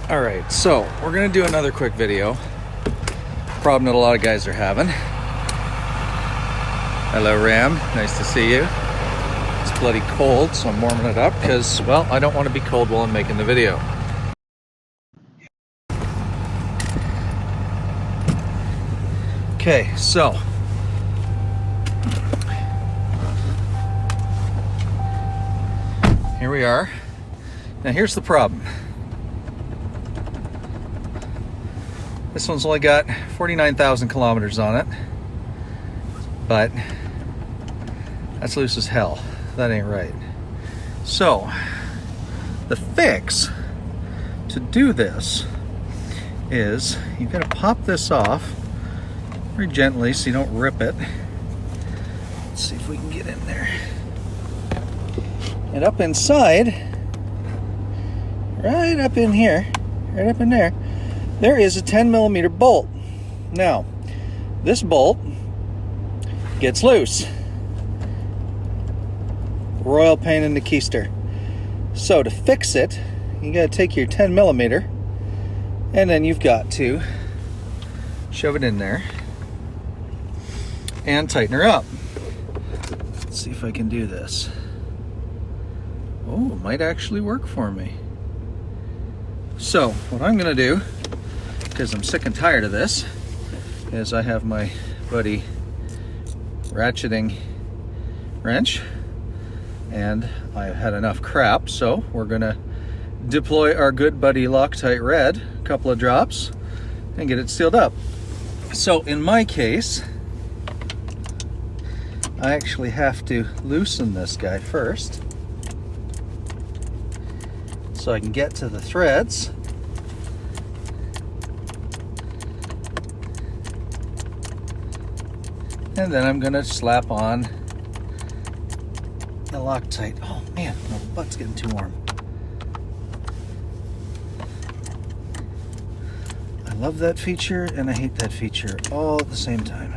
All right, so we're gonna do another quick video. Problem that a lot of guys are having. Hello, Ram. Nice to see you. It's bloody cold, so I'm warming it up because, well, I don't want to be cold while I'm making the video. Okay, so here we are. Now here's the problem. This one's only got 49,000 kilometers on it, but that's loose as hell. That ain't right. So the fix to do this is you've got to pop this off very gently so you don't rip it. Let's see if we can get in there. And up inside, right up in here, right up in there, there is a 10 millimeter bolt. Now, this bolt gets loose. Royal pain in the keister. So to fix it, you gotta take your 10 millimeter and then you've got to shove it in there and tighten her up. Let's see if I can do this. Oh, it might actually work for me. So what I'm gonna do, because I'm sick and tired of this, is I have my buddy ratcheting wrench and I've had enough crap, so we're gonna deploy our good buddy Loctite Red, a couple of drops, and get it sealed up. So in my case, I actually have to loosen this guy first so I can get to the threads. And then I'm gonna slap on the Loctite. Oh man, my butt's getting too warm. I love that feature and I hate that feature all at the same time.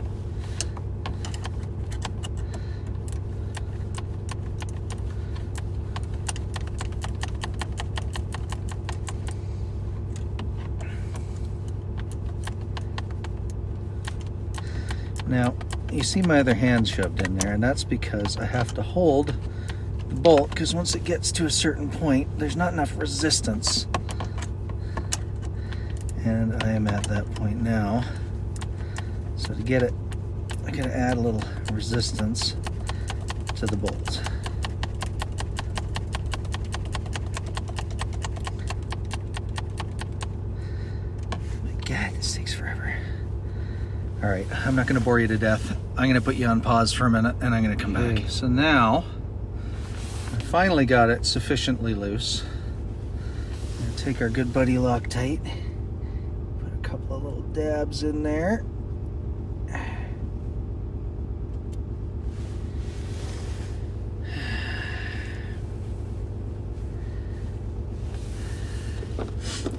Now, you see my other hand shoved in there, and that's because I have to hold the bolt, because once it gets to a certain point, there's not enough resistance. And I am at that point now. So to get it, I gotta add a little resistance to the bolt. My God, this takes forever. All right, I'm not gonna bore you to death. I'm gonna put you on pause for a minute and I'm gonna come back. So now, I finally got it sufficiently loose. I'm gonna take our good buddy Loctite, put a couple of little dabs in there.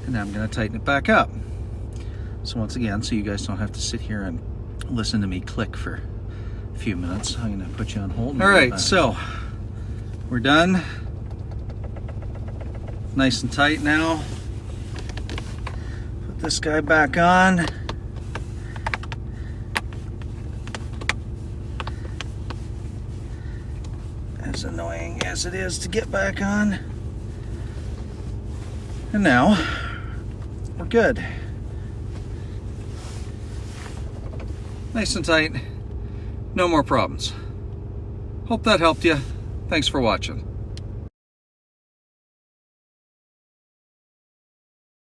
And now I'm gonna tighten it back up. So once again, so you guys don't have to sit here and listen to me click for a few minutes, I'm gonna put you on hold. All right, so we're done. Nice and tight now. Put this guy back on. As annoying as it is to get back on. And now, we're good. Nice and tight, no more problems. Hope that helped you. Thanks for watching.